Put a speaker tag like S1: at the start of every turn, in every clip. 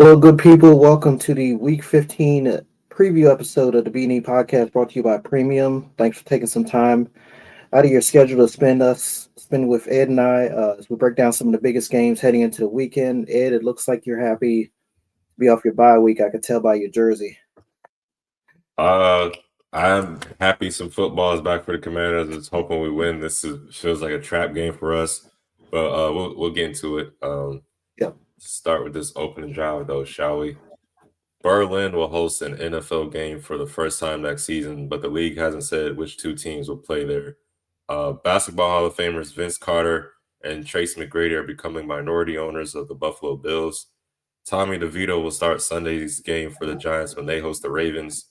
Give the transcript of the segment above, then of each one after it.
S1: Well, good people, welcome to the Week 15 preview episode of the B&E Podcast brought to you by Premium. Thanks for taking some time out of your schedule to spend with Ed and I as we break down some of the biggest games heading into the weekend. Ed, it looks like you're happy to be off your bye week. I could tell by your jersey.
S2: Uh, I'm happy some football is back for the Commanders. Just hoping we win. Feels like a trap game for us, but we'll get into it.
S1: Yep.
S2: Start with this opening drive though, shall we? Berlin will host an NFL game for the first time next season, but the league hasn't said which two teams will play there. Basketball Hall of Famers Vince Carter and Trace McGrady are becoming minority owners of the Buffalo Bills. Tommy DeVito will start Sunday's game for the Giants when they host the Ravens.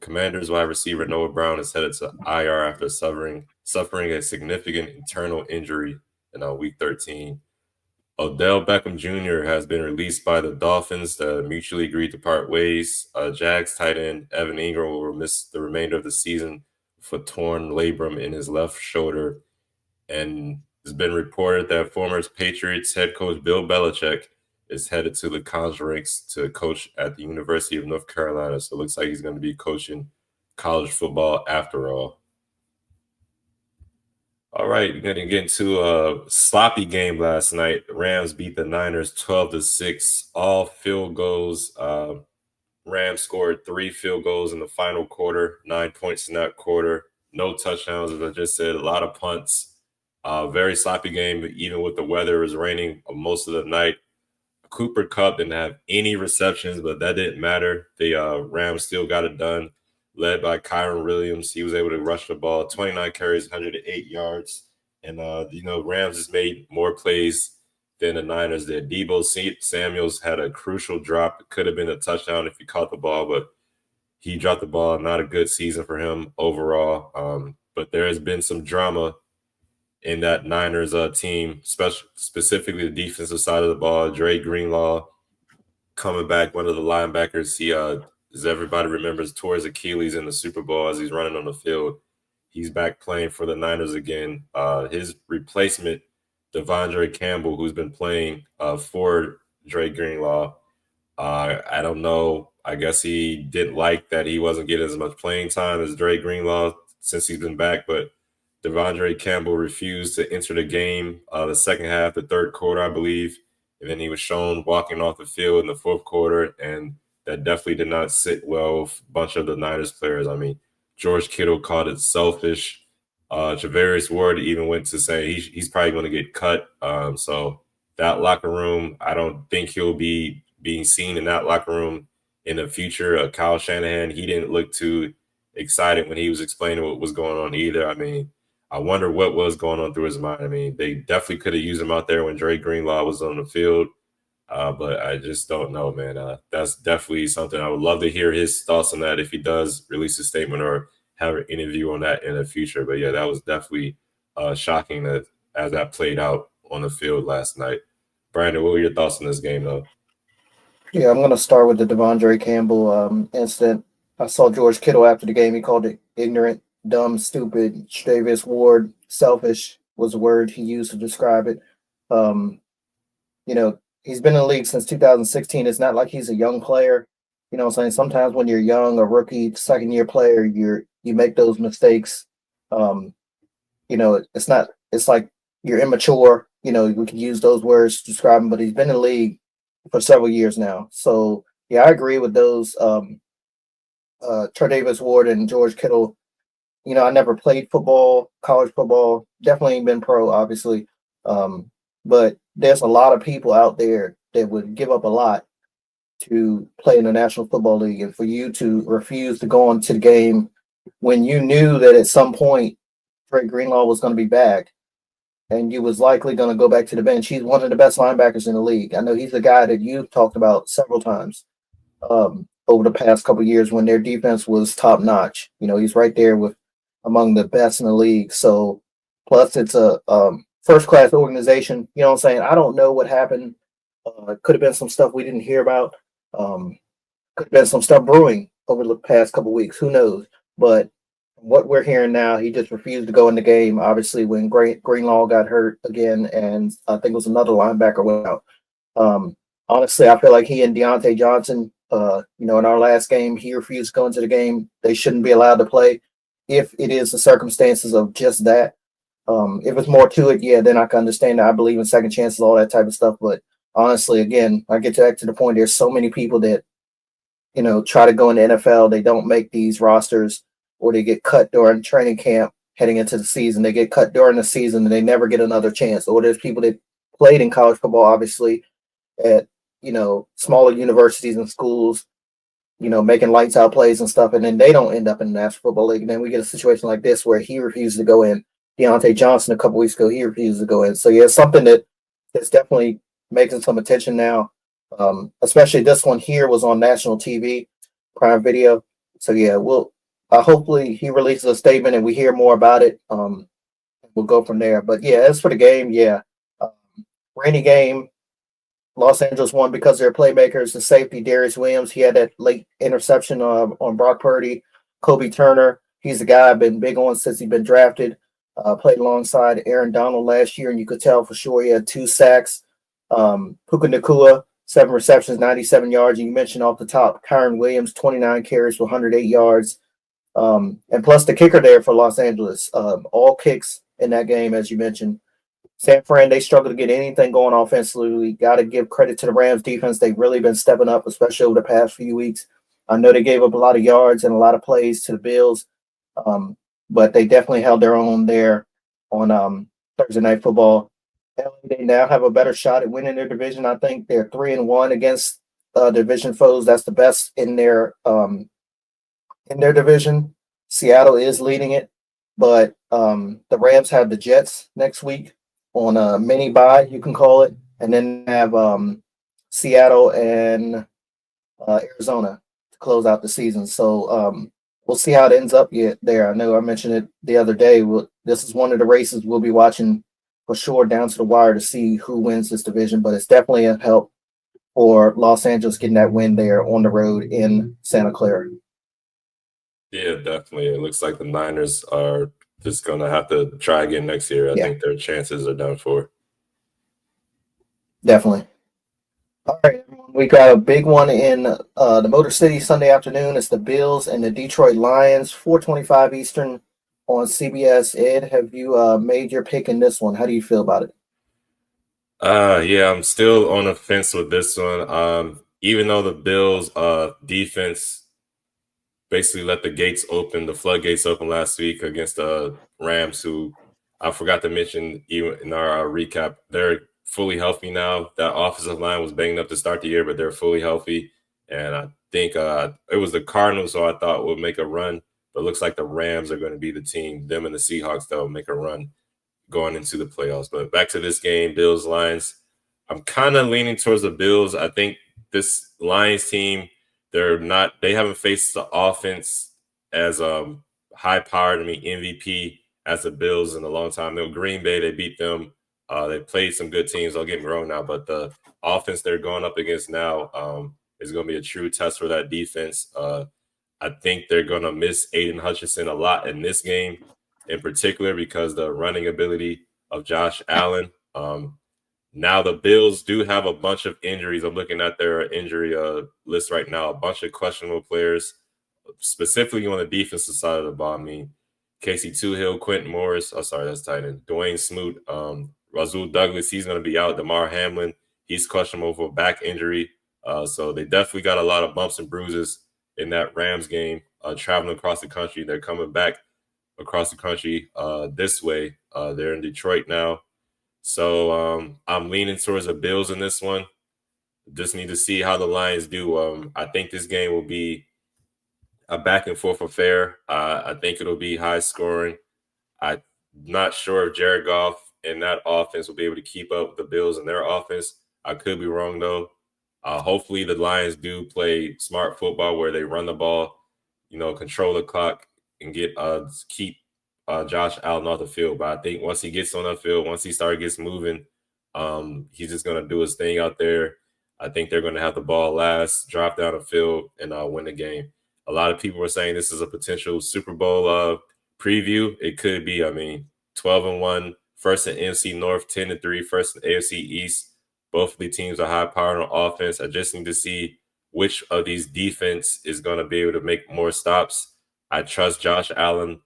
S2: Commanders wide receiver Noah Brown is headed to IR after suffering a significant internal injury in Week 13. Odell Beckham Jr. has been released by the Dolphins that mutually agreed to part ways. Jags tight end Evan Ingram will miss the remainder of the season for torn labrum in his left shoulder. And it's been reported that former Patriots head coach Bill Belichick is headed to the college ranks to coach at the University of North Carolina. So it looks like he's going to be coaching college football after all. All right, we're going to get into a sloppy game last night. The Rams beat the Niners 12-6, all field goals. Rams scored 3 field goals in the final quarter, 9 points in that quarter. No touchdowns, as I just said, a lot of punts. Very sloppy game, even with the weather. It was raining most of the night. Cooper Kupp didn't have any receptions, but that didn't matter. The Rams still got it done, led by Kyron Williams. He was able to rush the ball, 29 carries, 108 yards. And, Rams has made more plays than the Niners did. Deebo Samuels had a crucial drop. It could have been a touchdown if he caught the ball, but he dropped the ball. Not a good season for him overall. But there has been some drama in that Niners team, specifically the defensive side of the ball. Dre Greenlaw coming back, one of the linebackers. He, as everybody remembers, tore his Achilles in the Super Bowl as he's running on the field. He's back playing for the Niners again. His replacement, Devondre Campbell, who's been playing for Dre Greenlaw. I don't know. I guess he didn't like that he wasn't getting as much playing time as Dre Greenlaw since he's been back, but Devondre Campbell refused to enter the game the second half, the third quarter, I believe. And then he was shown walking off the field in the fourth quarter, and that definitely did not sit well with a bunch of the Niners players. I mean, George Kittle called it selfish. Javarius Ward even went to say he's probably going to get cut. So that locker room, I don't think he'll be being seen in that locker room in the future. Kyle Shanahan, he didn't look too excited when he was explaining what was going on either. I mean, I wonder what was going on through his mind. I mean, they definitely could have used him out there when Dre Greenlaw was on the field, but I just don't know, man. That's definitely something I would love to hear his thoughts on that if he does release a statement or have an interview on that in the future. But, yeah, that was definitely shocking that as that played out on the field last night. Brandon, what were your thoughts on this game, though?
S1: Yeah, I'm going to start with the Devondre Campbell incident. I saw George Kittle after the game. He called it ignorant, dumb, stupid. Travis Ward, selfish was the word he used to describe it. He's been in the league since 2016. It's not like he's a young player. You know what I'm saying? Sometimes when you're young, a rookie, second-year player, you make those mistakes. It's like you're immature. We can use those words to describe him, but he's been in the league for several years now. So, yeah, I agree with those. Tre'Davious Ward and George Kittle. I never played football, college football, definitely ain't been pro, obviously. But there's a lot of people out there that would give up a lot to play in the National Football League. And for you to refuse to go on to the game when you knew that at some point Dre Greenlaw was going to be back and you was likely going to go back to the bench. He's one of the best linebackers in the league. I know he's a guy that you've talked about several times over the past couple of years when their defense was top notch. He's right there with among the best in the league. So plus it's a first class organization. You know what I'm saying? I don't know what happened. Could have been some stuff we didn't hear about. Could have been some stuff brewing over the past couple of weeks. Who knows? But what we're hearing now, he just refused to go in the game. Obviously, when Greenlaw got hurt again, and I think it was another linebacker went out. Honestly, I feel like he and Deontay Johnson, in our last game, he refused to go into the game. They shouldn't be allowed to play if it is the circumstances of just that. If it's more to it, yeah, then I can understand that. I believe in second chances, all that type of stuff. But honestly, again, I get back to the point. There's so many people that try to go in the NFL. They don't make these rosters, or they get cut during training camp heading into the season. They get cut during the season and they never get another chance. Or there's people that played in college football, obviously, at smaller universities and schools, making lights out plays and stuff, and then they don't end up in the National Football League. And then we get a situation like this where he refuses to go in. Deontay Johnson a couple weeks ago, he refused to go in. So yeah, it's something that's definitely making some attention now. Especially this one here was on national TV, Prime Video. So yeah, we'll hopefully he releases a statement and we hear more about it. We'll go from there. But yeah, as for the game, yeah, um, rainy game. Los Angeles won because of their playmakers. The safety Darius Williams, he had that late interception on Brock Purdy. Kobe Turner, he's the guy I've been big on since he's been drafted. Played alongside Aaron Donald last year, and you could tell for sure he had 2 sacks. Puka Nakua, 7 receptions, 97 yards. And you mentioned off the top, Kyron Williams, 29 carries for 108 yards. And plus the kicker there for Los Angeles, all kicks in that game, as you mentioned. San Fran, they struggle to get anything going offensively. We got to give credit to the Rams defense. They've really been stepping up, especially over the past few weeks. I know they gave up a lot of yards and a lot of plays to the Bills, um, but they definitely held their own there on Thursday Night Football. They now have a better shot at winning their division. I think they're 3-1 against division foes. That's the best in their division. Seattle is leading it, but the Rams have the Jets next week on a mini bye, you can call it, and then have Seattle and Arizona to close out the season. So we'll see how it ends up there. I know I mentioned it the other day. This is one of the races we'll be watching for sure down to the wire to see who wins this division, but it's definitely a help for Los Angeles getting that win there on the road in Santa Clara.
S2: Yeah, definitely. It looks like the Niners are just going to have to try again next year. I
S1: Yeah.
S2: think their chances are done for.
S1: Definitely. All right, everyone. We got a big one in the Motor City Sunday afternoon. It's the Bills and the Detroit Lions, 4:25 Eastern on CBS. Ed, have you made your pick in this one? How do you feel about it?
S2: Yeah, I'm still on the fence with this one. Even though the Bills defense basically let the floodgates open last week against the Rams, who I forgot to mention even in our recap. They're fully healthy now. That offensive line was banged up to start the year, but they're fully healthy. And I think it was the Cardinals, so I thought would make a run. But it looks like the Rams are going to be the team, them and the Seahawks, that will make a run going into the playoffs. But back to this game, Bills Lions. I'm kind of leaning towards the Bills. I think this Lions team, they haven't faced the offense as high powered, MVP as the Bills in a long time. No, Green Bay, they beat them. They played some good teams, don't get me wrong now, but the offense they're going up against now is going to be a true test for that defense. I think they're going to miss Aiden Hutchinson a lot in this game, in particular because the running ability of Josh Allen. Now the Bills do have a bunch of injuries. I'm looking at their injury list right now. A bunch of questionable players, specifically on the defensive side of the ball. I mean, Casey Toohill, Quentin Morris. Oh, sorry, that's tight end. Dwayne Smoot, Razul Douglas. He's going to be out. Damar Hamlin. He's questionable for back injury. So they definitely got a lot of bumps and bruises in that Rams game. Traveling across the country, they're coming back across the country this way. They're in Detroit now. So I'm leaning towards the Bills in this one. Just need to see how the Lions do. I think this game will be a back and forth affair. I think it'll be high scoring. I'm not sure if Jared Goff and that offense will be able to keep up with the Bills and their offense. I could be wrong though. Hopefully the Lions do play smart football where they run the ball, control the clock and keep Josh Allen off the field. But I think once he gets on the field, once he gets moving, he's just gonna do his thing out there. I think they're gonna have the ball last, drop down the field, and win the game. A lot of people were saying this is a potential Super Bowl preview. It could be. I mean, 12-1, first in NFC North, 10-3, first in AFC East. Both of the teams are high powered on offense. I just need to see which of these defense is going to be able to make more stops. I trust Josh Allen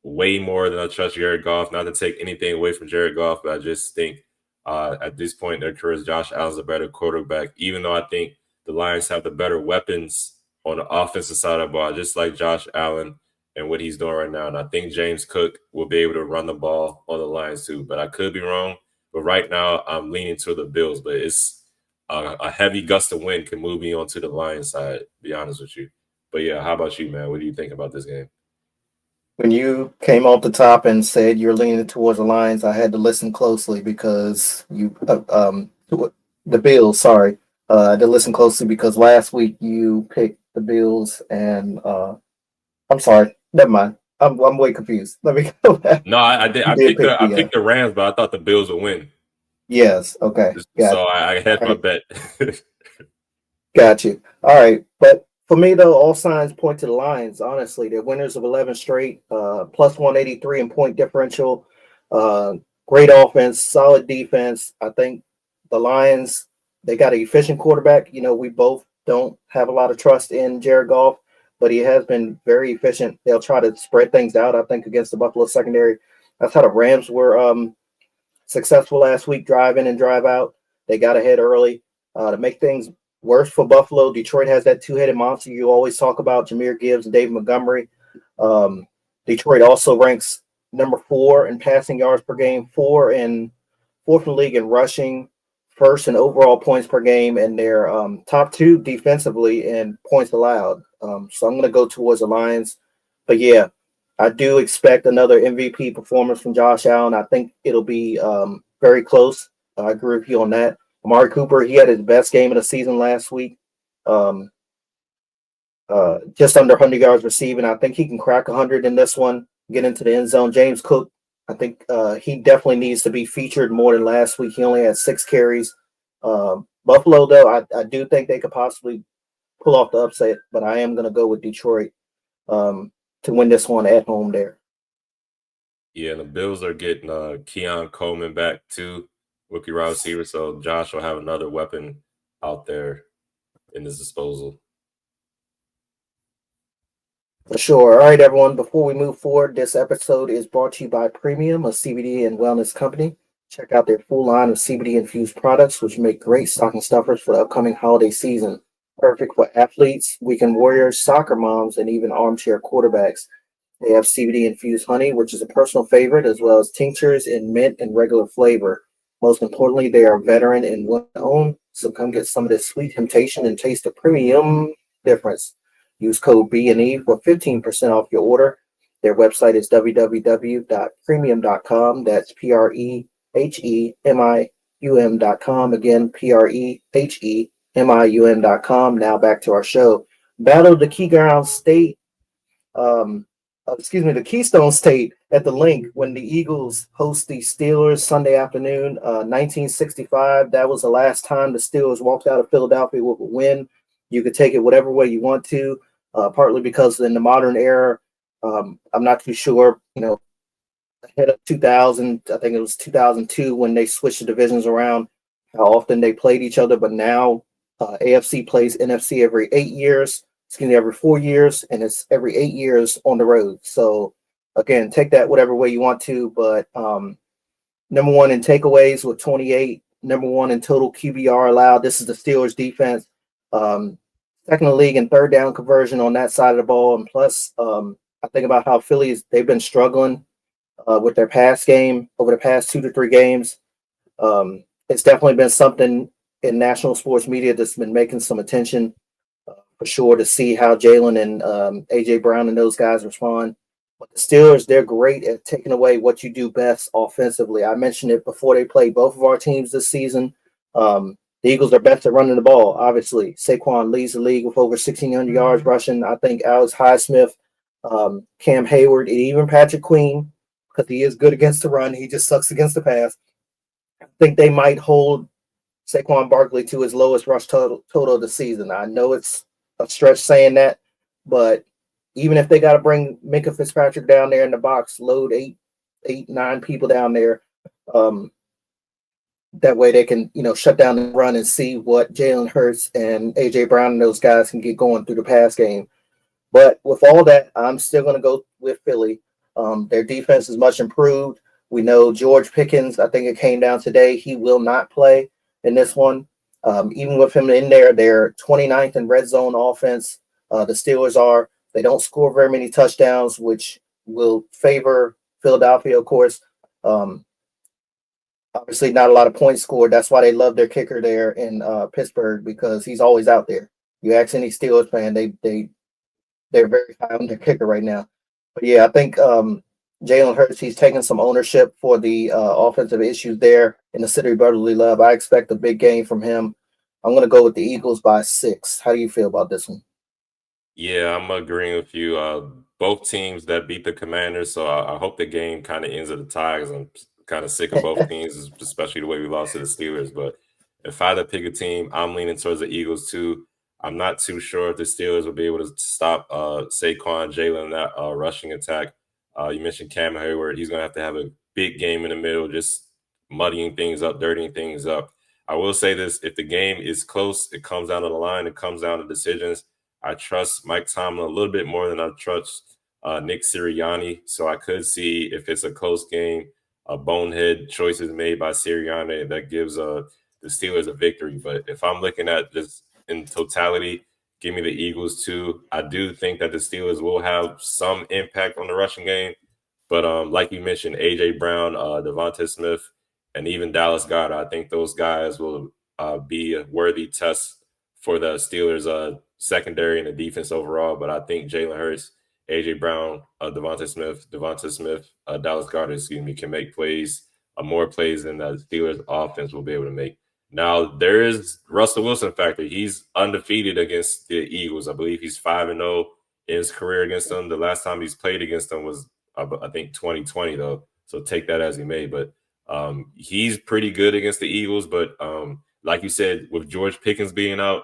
S2: way more than I trust Jared Goff. Not to take anything away from Jared Goff, but I just think at this point in their careers, Josh Allen's a better quarterback, even though I think the Lions have the better weapons on the offensive side of the ball, just like Josh Allen and what he's doing right now. And I think James Cook will be able to run the ball on the Lions too, but I could be wrong. But right now, I'm leaning to the Bills, but it's a heavy gust of wind can move me onto the Lions side, to be honest with you. But yeah, how about you, man? What do you think about this game?
S1: When you came off the top and said you're leaning towards the Lions, I had to listen closely because the Bills. Sorry, I had to listen closely because last week you picked the Bills, and I'm sorry, never mind. I'm way confused. Let me go back.
S2: No, I did.
S1: You did pick
S2: I
S1: the
S2: picked the Rams, but I thought the Bills would win,
S1: yes. Okay, got
S2: so I
S1: all
S2: had my
S1: right.
S2: bet.
S1: Got you. All right. But for me, though, all signs point to the Lions. Honestly, they're winners of 11 straight, plus 183 in point differential. Uh, Great offense, solid defense. I think the Lions, they got an efficient quarterback. You know, we both don't have a lot of trust in Jared Goff, but he has been very efficient. They'll try to spread things out, I think, against the Buffalo secondary. That's how the Rams were successful last week, drive in and drive out. They got ahead early to make things worse for Buffalo. Detroit has that two-headed monster you always talk about, Jameer Gibbs and David Montgomery. Um, Detroit also ranks number 4 in passing yards per game, fourth in the league in rushing, first in overall points per game, and they're top 2 defensively in points allowed. So I'm going to go towards the Lions. But yeah, I do expect another MVP performance from Josh Allen. I think it'll be very close. I agree with you on that. Amari Cooper, he had his best game of the season last week. Um, just under 100 yards receiving. I think he can crack 100 in this one, get into the end zone. James Cook, I think he definitely needs to be featured more than last week. He only had 6 carries. Buffalo, though, I do think they could possibly pull off the upset, but I am going to go with Detroit to win this one at home there.
S2: Yeah, and the Bills are getting Keon Coleman back too, rookie wide receiver. So Josh will have another weapon out there in his disposal.
S1: For sure. All right, everyone. Before we move forward, this episode is brought to you by Premium, a CBD and wellness company. Check out their full line of CBD infused products, which make great stocking stuffers for the upcoming holiday season. Perfect for athletes, weekend warriors, soccer moms, and even armchair quarterbacks. They have CBD infused honey, which is a personal favorite, as well as tinctures in mint and regular flavor. Most importantly, they are veteran and women owned, so come get some of this sweet temptation and taste the premium difference. Use code B&E for 15% off your order. Their website is www.premium.com. That's PREHEMIUM.com. Again, PREHEMIUM.com. Now back to our show. Battle of the Keyground State the Keystone State at the Link when the Eagles host the Steelers Sunday afternoon, 1965. That was the last time the Steelers walked out of Philadelphia with a win. You could take it whatever way you want to, partly because in the modern era, I'm not too sure, ahead of 2000, I think it was 2002 when they switched the divisions around, how often they played each other. But now AFC plays NFC every 4 years, and it's every 8 years on the road. So again, take that whatever way you want to. But number 1 in takeaways with 28, number 1 in total QBR allowed. This is the Steelers defense. Second in the league in third down conversion on that side of the ball. And plus, I think about how they've been struggling with their pass game over the past 2 to 3 games. It's definitely been something in national sports media that's been making some attention for sure to see how Jalen and AJ Brown and those guys respond. But the Steelers, they're great at taking away what you do best offensively. I mentioned it before they played both of our teams this season. The Eagles are best at running the ball, obviously. Saquon leads the league with over 1,600 yards rushing. I think Alex Highsmith, Cam Hayward, and even Patrick Queen, because he is good against the run. He just sucks against the pass. I think they might hold Saquon Barkley to his lowest rush total of the season. I know it's a stretch saying that, but even if they got to bring Minka Fitzpatrick down there in the box, load eight, 9 people down there, That way they can, shut down the run and see what Jalen Hurts and AJ Brown and those guys can get going through the pass game. But with all that, I'm still going to go with Philly. Their defense is much improved. We know George Pickens, I think it came down today, he will not play in this one. Even with him in there, they're 29th in red zone offense. The Steelers are. They don't score very many touchdowns, which will favor Philadelphia, of course. Um, Obviously, not a lot of points scored. That's why they love their kicker there in Pittsburgh because he's always out there. You ask any Steelers fan, they're very high on their kicker right now. But yeah, I think Jalen Hurts, he's taking some ownership for the offensive issues there in the city of brotherly love. I expect a big game from him. I'm going to go with the Eagles by 6. How do you feel about this one?
S2: Yeah, I'm agreeing with you. Both teams that beat the Commanders, so I hope the game kind of ends at a tie because I'm kind of sick of both teams, especially the way we lost to the Steelers. But if I had to pick a team, I'm leaning towards the Eagles too. I'm not too sure if the Steelers will be able to stop Saquon, Jalen, that rushing attack. You mentioned Cam Hayward; he's going to have a big game in the middle, just muddying things up, dirtying things up. I will say this: if the game is close, it comes down to the line, it comes down to decisions. I trust Mike Tomlin a little bit more than I trust Nick Sirianni. So I could see if it's a close game, a bonehead choices made by Sirianni that gives the Steelers a victory. But if I'm looking at just in totality, give me the Eagles too. I do think that the Steelers will have some impact on the rushing game. But like you mentioned, AJ Brown, Devontae Smith, and even Dallas Goedert, I think those guys will be a worthy test for the Steelers' secondary and the defense overall. But I think Jalen Hurts, AJ Brown, Devontae Smith, Dallas Goedert, excuse me, can make plays, more plays than the Steelers' offense will be able to make. Now there is Russell Wilson factor. He's undefeated against the Eagles. I believe he's 5-0 in his career against them. The last time he's played against them was I think 2020 though. So take that as he may. But he's pretty good against the Eagles. But like you said, with George Pickens being out,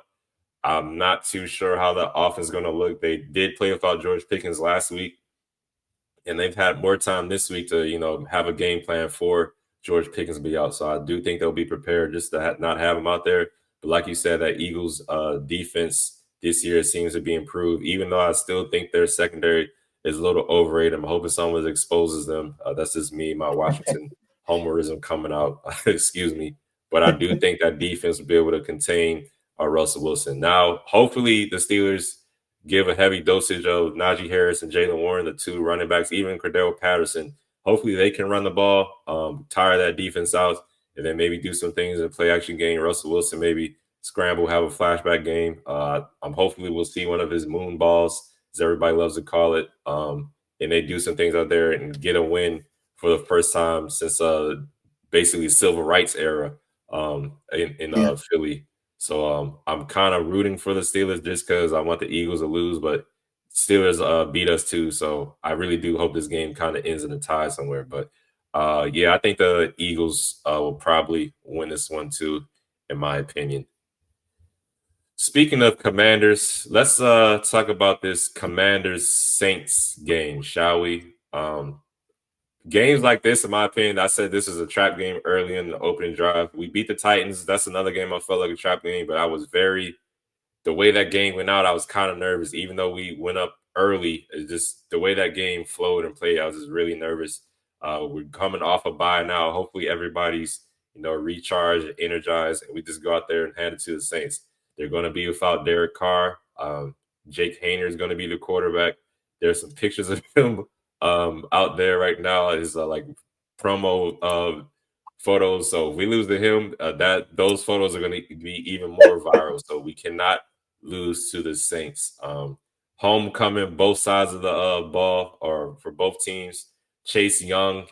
S2: I'm not too sure how the offense is going to look. They did play without George Pickens last week, and they've had more time this week to have a game plan for George Pickens be out. So I do think they'll be prepared just to not have him out there. But like you said, that Eagles defense this year seems to be improved. Even though I still think their secondary is a little overrated. I'm hoping someone exposes them. That's just me, my Washington homerism coming out. Excuse me. But I do think that defense will be able to contain Russell Wilson. Now, hopefully, the Steelers give a heavy dosage of Najee Harris and Jalen Warren, the two running backs, even Cordell Patterson. Hopefully they can run the ball, tire that defense out, and then maybe do some things in the play action game. Russell Wilson maybe scramble, have a flashback game. I'm hopefully we'll see one of his moon balls, as everybody loves to call it, and they do some things out there and get a win for the first time since basically civil rights era in
S1: Yeah.
S2: Philly. So I'm kind of rooting for the Steelers just because I want the Eagles to lose, but Steelers beat us too. So I really do hope this game kind of ends in a tie somewhere. But yeah, I think the Eagles will probably win this one too, in my opinion. Speaking of Commanders, let's talk about this Commanders Saints game, shall we? Games like this, in my opinion, I said this is a trap game early in the opening drive. We beat the Titans. That's another game I felt like a trap game, but I was very the way that game went out, I was kind of nervous, even though we went up early. It's just the way that game flowed and played, I was just really nervous. We're coming off a bye now. Hopefully, everybody's recharged, and energized, and we just go out there and hand it to the Saints. They're going to be without Derek Carr. Jake Hayner is going to be the quarterback. There's some pictures of him out there right now. His like promo photos. So if we lose to him, that those photos are going to be even more viral. So we cannot lose to the Saints. Homecoming, both sides of the ball, or for both teams. Chase Young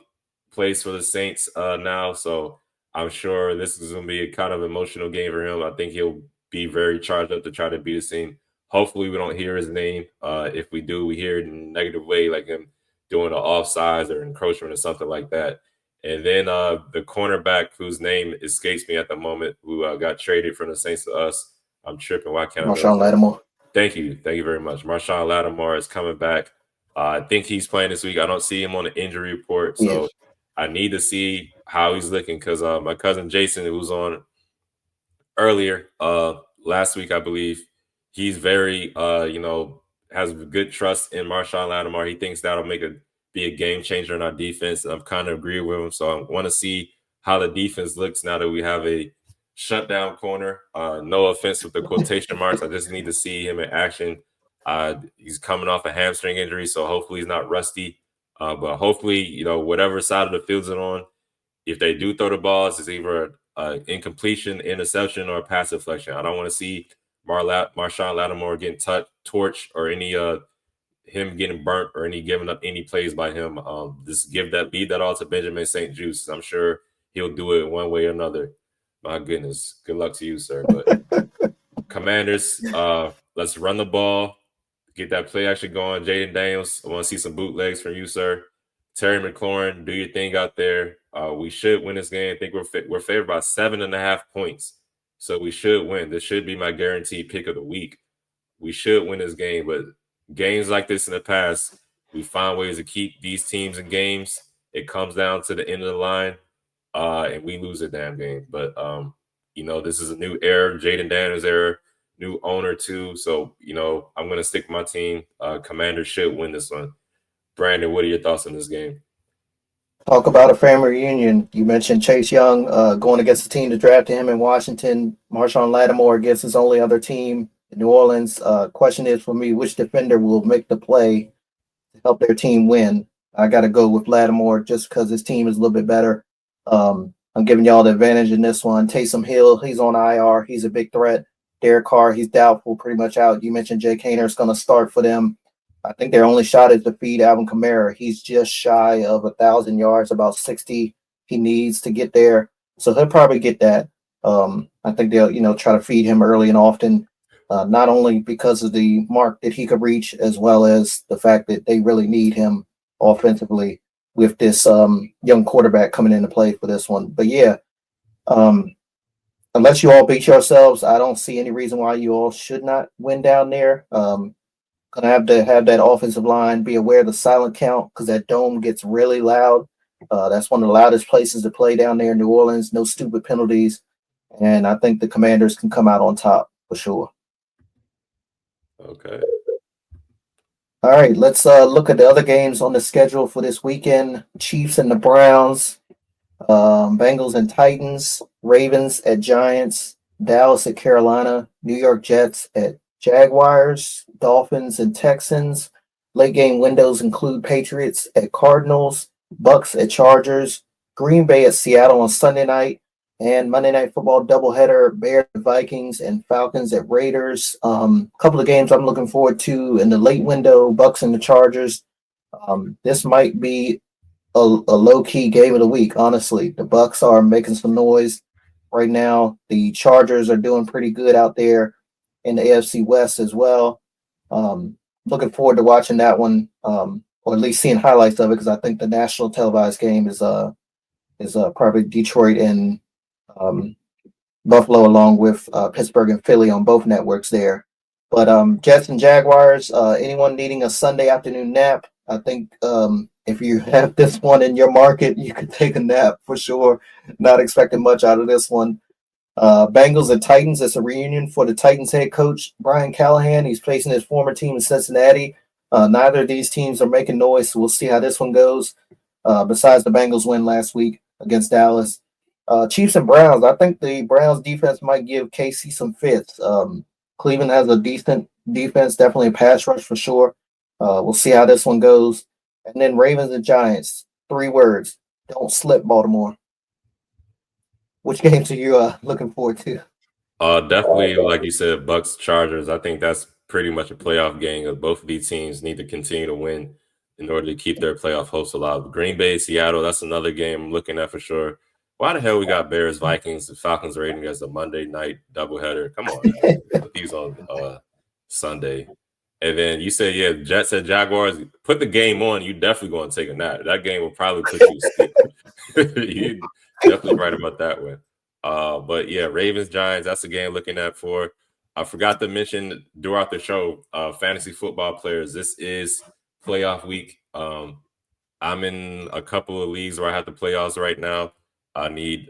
S2: plays for the Saints now, so I'm sure this is going to be a kind of emotional game for him. I think he'll be very charged up to try to beat the team. Hopefully, we don't hear his name. If we do, we hear it in a negative way, like him doing an offsides or encroachment or something like that. And then the cornerback whose name escapes me at the moment, who got traded from the Saints to us. I'm tripping. Why can't I remember
S1: Marshawn
S2: his name?
S1: Lattimore.
S2: Thank you. Thank you very much. Marshawn Lattimore is coming back. I think he's playing this week. I don't see him on the injury report.
S1: He
S2: So
S1: is.
S2: I need to see how he's looking because my cousin Jason, who was on earlier last week, I believe, he's very has good trust in Marshawn Lattimore. He thinks that'll be a game changer in our defense. I've kind of agreed with him, so I want to see how the defense looks now that we have a shutdown corner. No offense with the quotation marks. I just need to see him in action. He's coming off a hamstring injury, so hopefully he's not rusty. But hopefully, whatever side of the field's it on, if they do throw the balls, it's either incompletion, interception, or a pass deflection. I don't want to see Marshawn Lattimore getting torched or any him getting burnt or any giving up any plays by him. Just leave that all to Benjamin St. Juice. I'm sure he'll do it one way or another. My goodness, good luck to you, sir. But Commanders, let's run the ball, get that play action going. Jaden Daniels, I want to see some bootlegs from you, sir. Terry McLaurin, do your thing out there. We should win this game. I think we're favored by 7.5 points, so we should win. This should be my guaranteed pick of the week. We should win this game, but games like this in the past, we find ways to keep these teams in games. It comes down to the end of the line, and we lose a damn game. But this is a new era, Jaden Daniels era, new owner too. So I'm gonna stick with my team. Commanders should win this one. Brandon, what are your thoughts on this game?
S1: Talk about a family reunion. You mentioned Chase Young going against the team that drafted him in Washington. Marshawn Lattimore against his only other team in New Orleans. Question is for me, which defender will make the play to help their team win? I got to go with Lattimore just because his team is a little bit better. I'm giving y'all the advantage in this one. Taysom Hill, he's on IR. He's a big threat. Derek Carr, he's doubtful, pretty much out. You mentioned Jake Hayner is going to start for them. I think their only shot is to feed Alvin Kamara. He's just shy of 1,000 yards, about 60 he needs to get there. So he'll probably get that. I think they'll, try to feed him early and often, not only because of the mark that he could reach, as well as the fact that they really need him offensively with this young quarterback coming into play for this one. But yeah, unless you all beat yourselves, I don't see any reason why you all should not win down there. Gonna have to have that offensive line be aware of the silent count because that dome gets really loud. That's one of the loudest places to play down there in New Orleans. No stupid penalties, and I think the Commanders can come out on top for sure.
S2: Okay.
S1: All right, let's look at the other games on the schedule for this weekend. Chiefs and the Browns, Bengals and Titans, Ravens at Giants, Dallas at Carolina, New York Jets at Jaguars, Dolphins, and Texans. Late game windows include Patriots at Cardinals, Bucks at Chargers, Green Bay at Seattle on Sunday night, and Monday Night Football doubleheader, Bears at Vikings and Falcons at Raiders. Couple of games I'm looking forward to in the late window, Bucks and the Chargers. This might be a low-key game of the week, honestly. The Bucks are making some noise right now. The Chargers are doing pretty good out there in the AFC West as well. Looking forward to watching that one, or at least seeing highlights of it, because I think the national televised game is probably Detroit and Buffalo, along with Pittsburgh and Philly on both networks there. But Jets and Jaguars, anyone needing a Sunday afternoon nap, I think if you have this one in your market, you could take a nap for sure. Not expecting much out of this one. Bengals and Titans. It's a reunion for the Titans head coach, Brian Callahan. He's facing his former team in Cincinnati. Neither of these teams are making noise, so we'll see how this one goes. Besides the Bengals win last week against Dallas. Chiefs and Browns. I think the Browns defense might give KC some fits. Cleveland has a decent defense, definitely a pass rush for sure. We'll see how this one goes. And then Ravens and Giants. 3 words. Don't slip, Baltimore. Which games are you looking forward to?
S2: Definitely, like you said, Bucks Chargers. I think that's pretty much a playoff game. Both of these teams need to continue to win in order to keep their playoff hopes alive. Green Bay, Seattle. That's another game I'm looking at for sure. Why the hell we got Bears, Vikings, the Falcons rating as a Monday night doubleheader? Come on, man. Put these on Sunday. And then you said, yeah, Jets at Jaguars. Put the game on. You definitely going to take a nap. That game will probably put you to sleep. You definitely right about that one. But yeah, Ravens, Giants. That's the game looking at for. I forgot to mention throughout the show, fantasy football players. This is playoff week. I'm in a couple of leagues where I have the playoffs right now. I need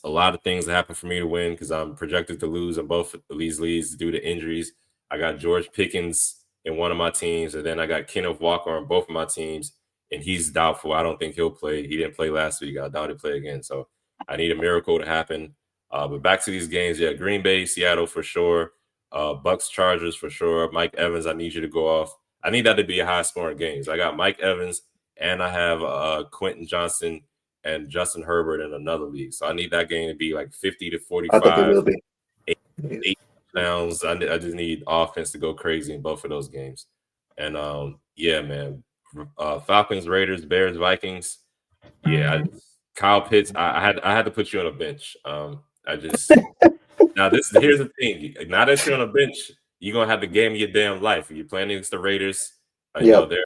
S2: a lot of things to happen for me to win because I'm projected to lose in both of these leagues due to injuries. I got George Pickens in one of my teams, and then I got Kenneth Walker on both of my teams, and he's doubtful. I don't think he'll play. He didn't play last week. I doubt he'll play again. So I need a miracle to happen. But back to these games, yeah, Green Bay, Seattle for sure. Bucks, Chargers for sure. Mike Evans, I need you to go off. I need that to be a high scoring game. So I got Mike Evans, and I have Quentin Johnson and Justin Herbert in another league. So I need that game to be like 50 to
S1: I think it
S2: 45,
S1: will be.
S2: eight touchdowns. I just need offense to go crazy in both of those games. And yeah, man. Falcons, Raiders, Bears, Vikings. Yeah, Kyle Pitts. I had to put you on a bench. I just now here's the thing. Now that you're on a bench, you're gonna have the game of your damn life. You're playing against the Raiders.
S1: Yep.
S2: They're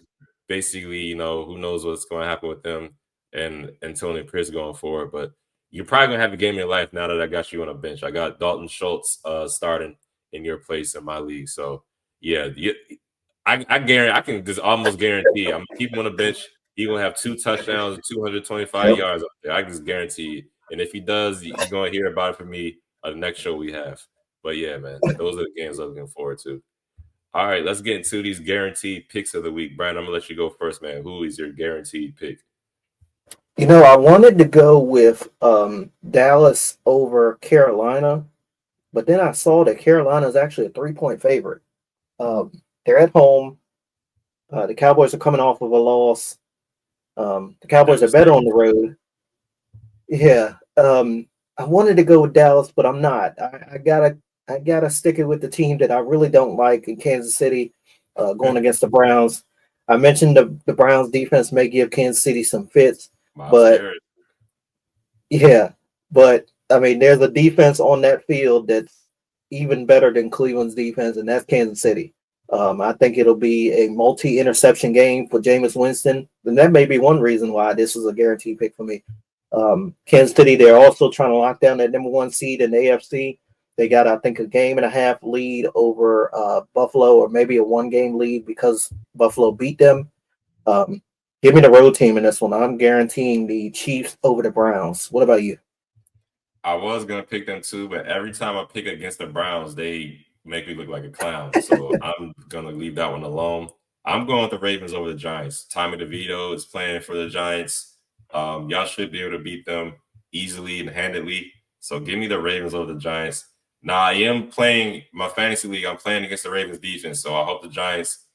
S2: basically, who knows what's going to happen with them and Tony Pierce going forward. But you're probably gonna have a game of your life now that I got you on a bench. I got Dalton Schultz starting in your place in my league. So yeah, I guarantee I can just almost guarantee I'm gonna keep him on the bench. He's gonna have 2 touchdowns, 225
S1: Yep.
S2: yards up there. I just guarantee it. And if he does, you're gonna hear about it from me on the next show we have. But yeah, man, those are the games I'm looking forward to. All right, let's get into these guaranteed picks of the week. Brian, I'm gonna let you go first, man. Who is your guaranteed pick?
S1: I wanted to go with Dallas over Carolina, but then I saw that Carolina is actually a 3-point favorite. They're at home. The Cowboys are coming off of a loss. The Cowboys are better on the road. Yeah. I wanted to go with Dallas, but I'm not. I gotta stick it with the team that I really don't like in Kansas City, going against the Browns. I mentioned the Browns defense may give Kansas City some fits, but yeah, but I mean, there's a defense on that field that's even better than Cleveland's defense, and that's Kansas City. I think it'll be a multi-interception game for Jameis Winston, and that may be one reason why this is a guaranteed pick for me. Kansas City, they're also trying to lock down that number one seed in the AFC. They got, I think, a game and a half lead over Buffalo, or maybe a one-game lead because Buffalo beat them. Give me the road team in this one. I'm guaranteeing the Chiefs over the Browns. What about you?
S2: I was gonna pick them too, but every time I pick against the Browns, they make me look like a clown. So I'm gonna leave that one alone. I'm going with the Ravens over the Giants. Tommy DeVito is playing for the Giants. Y'all should be able to beat them easily and handedly. So give me the Ravens over the Giants. Now I am playing my fantasy league. I'm playing against the Ravens defense, so I hope the Giants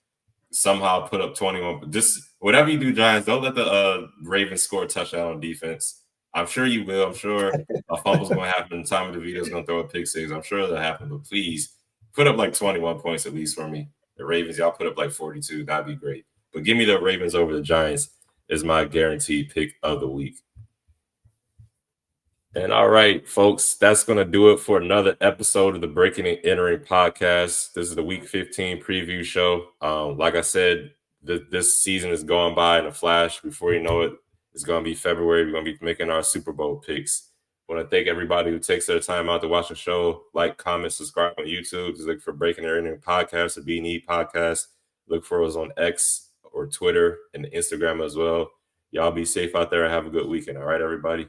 S2: somehow put up 21. But just whatever you do, Giants, don't let the Ravens score a touchdown on defense. I'm sure you will. I'm sure a fumble's going to happen. Tommy DeVito's going to throw a pick six. I'm sure that'll happen. But please put up like 21 points at least for me. The Ravens, y'all put up like 42. That'd be great. But give me the Ravens over the Giants is my guaranteed pick of the week. And all right, folks, that's going to do it for another episode of the Breaking and Entering podcast. This is the Week 15 preview show. Like I said, this season is going by in a flash. Before you know it, it's going to be February. We're going to be making our Super Bowl picks. I want to thank everybody who takes their time out to watch the show. Like, comment, subscribe on YouTube. Just look for Breaking and Entering podcast, the B&E Podcast. Look for us on X or Twitter and Instagram as well. Y'all be safe out there and have a good weekend. All right, everybody.